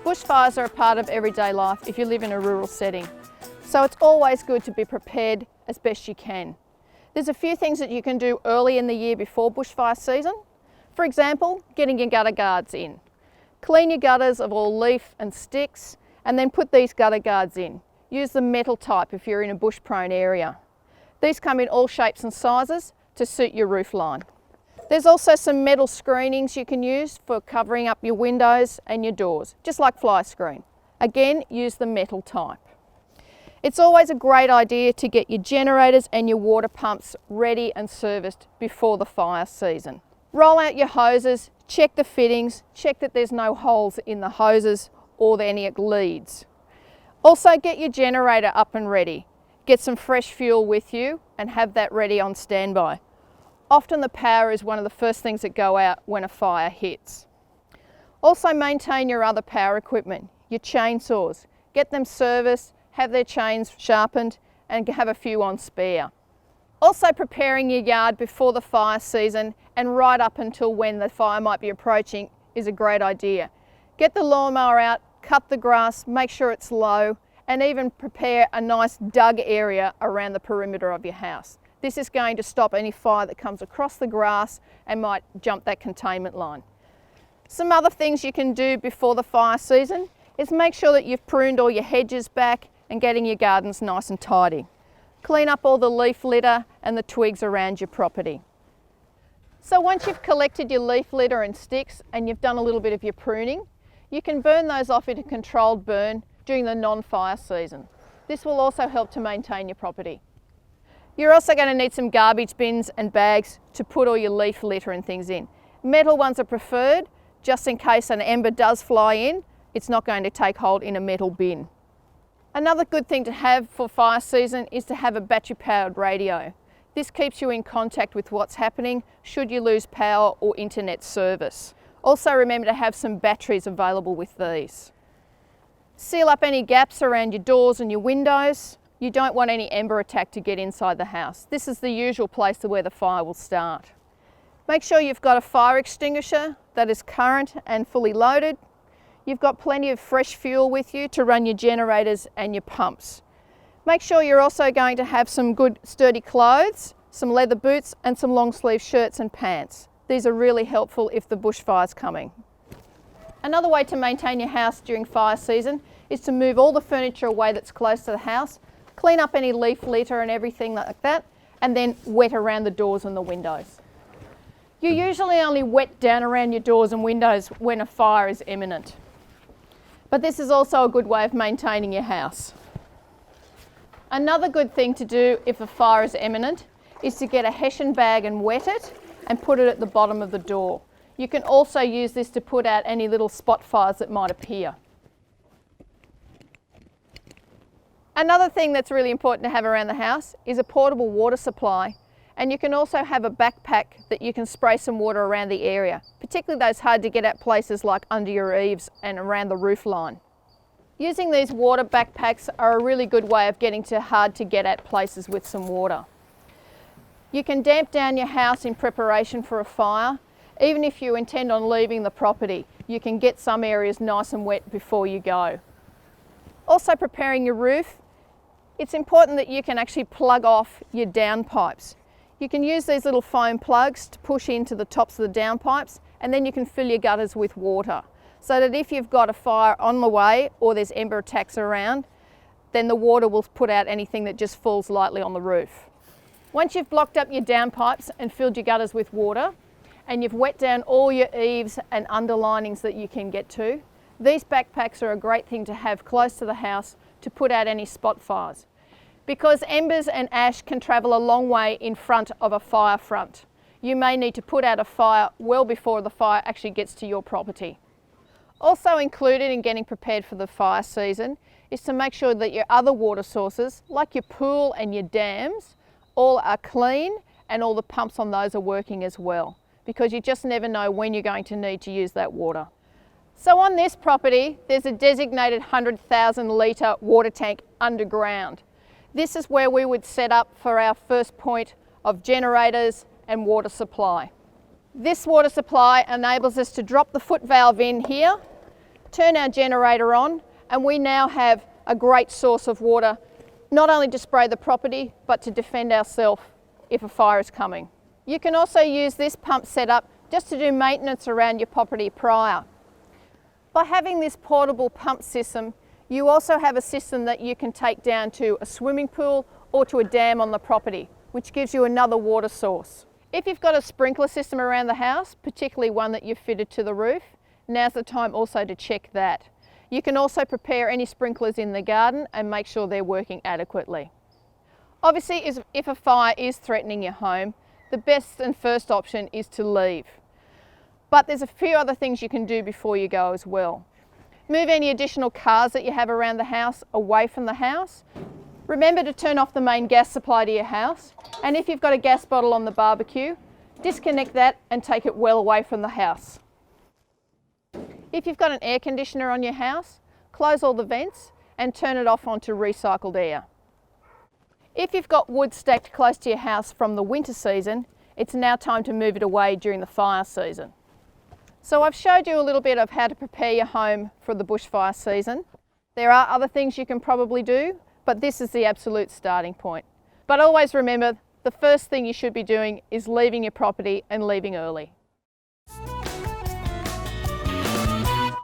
Bushfires are a part of everyday life if you live in a rural setting, so it's always good to be prepared as best you can. There's a few things that you can do early in the year before bushfire season. For example, getting your gutter guards in. Clean your gutters of all leaf and sticks and then put these gutter guards in. Use the metal type if you're in a bush prone area. These come in all shapes and sizes to suit your roof line. There's also some metal screenings you can use for covering up your windows and your doors, just like fly screen. Again, use the metal type. It's always a great idea to get your generators and your water pumps ready and serviced before the fire season. Roll out your hoses, check the fittings, check that there's no holes in the hoses or any leads. Also get your generator up and ready. Get some fresh fuel with you and have that ready on standby. Often the power is one of the first things that go out when a fire hits. Also maintain your other power equipment, your chainsaws. Get them serviced, have their chains sharpened and have a few on spare. Also preparing your yard before the fire season and right up until when the fire might be approaching is a great idea. Get the lawnmower out, cut the grass, make sure it's low and even prepare a nice dug area around the perimeter of your house. This is going to stop any fire that comes across the grass and might jump that containment line. Some other things you can do before the fire season is make sure that you've pruned all your hedges back and getting your gardens nice and tidy. Clean up all the leaf litter and the twigs around your property. So once you've collected your leaf litter and sticks and you've done a little bit of your pruning, you can burn those off in a controlled burn during the non-fire season. This will also help to maintain your property. You're also going to need some garbage bins and bags to put all your leaf litter and things in. Metal ones are preferred, just in case an ember does fly in, it's not going to take hold in a metal bin. Another good thing to have for fire season is to have a battery powered radio. This keeps you in contact with what's happening should you lose power or internet service. Also remember to have some batteries available with these. Seal up any gaps around your doors and your windows. You don't want any ember attack to get inside the house. This is the usual place where the fire will start. Make sure you've got a fire extinguisher that is current and fully loaded. You've got plenty of fresh fuel with you to run your generators and your pumps. Make sure you're also going to have some good sturdy clothes, some leather boots and some long sleeve shirts and pants. These are really helpful if the bushfire's coming. Another way to maintain your house during fire season is to move all the furniture away that's close to the house. Clean up any leaf litter and everything like that, and then wet around the doors and the windows. You usually only wet down around your doors and windows when a fire is imminent. But this is also a good way of maintaining your house. Another good thing to do if a fire is imminent is to get a hessian bag and wet it and put it at the bottom of the door. You can also use this to put out any little spot fires that might appear. Another thing that's really important to have around the house is a portable water supply, and you can also have a backpack that you can spray some water around the area, particularly those hard to get at places like under your eaves and around the roof line. Using these water backpacks are a really good way of getting to hard to get at places with some water. You can damp down your house in preparation for a fire. Even if you intend on leaving the property, you can get some areas nice and wet before you go. Also preparing your roof. It's important that you can actually plug off your downpipes. You can use these little foam plugs to push into the tops of the downpipes, and then you can fill your gutters with water. So that if you've got a fire on the way or there's ember attacks around, then the water will put out anything that just falls lightly on the roof. Once you've blocked up your downpipes and filled your gutters with water, and you've wet down all your eaves and underlinings that you can get to, these backpacks are a great thing to have close to the house to put out any spot fires. Because embers and ash can travel a long way in front of a fire front. You may need to put out a fire well before the fire actually gets to your property. Also included in getting prepared for the fire season is to make sure that your other water sources, like your pool and your dams, all are clean and all the pumps on those are working as well, because you just never know when you're going to need to use that water. So on this property, there's a designated 100,000 litre water tank underground. This is where we would set up for our first point of generators and water supply. This water supply enables us to drop the foot valve in here, turn our generator on, and we now have a great source of water, not only to spray the property, but to defend ourselves if a fire is coming. You can also use this pump setup just to do maintenance around your property prior. By having this portable pump system, you also have a system that you can take down to a swimming pool or to a dam on the property, which gives you another water source. If you've got a sprinkler system around the house, particularly one that you've fitted to the roof, now's the time also to check that. You can also prepare any sprinklers in the garden and make sure they're working adequately. Obviously, if a fire is threatening your home, the best and first option is to leave. But there's a few other things you can do before you go as well. Move any additional cars that you have around the house away from the house. Remember to turn off the main gas supply to your house, and if you've got a gas bottle on the barbecue, disconnect that and take it well away from the house. If you've got an air conditioner on your house, close all the vents and turn it off onto recycled air. If you've got wood stacked close to your house from the winter season, it's now time to move it away during the fire season. So I've showed you a little bit of how to prepare your home for the bushfire season. There are other things you can probably do, but this is the absolute starting point. But always remember, the first thing you should be doing is leaving your property and leaving early.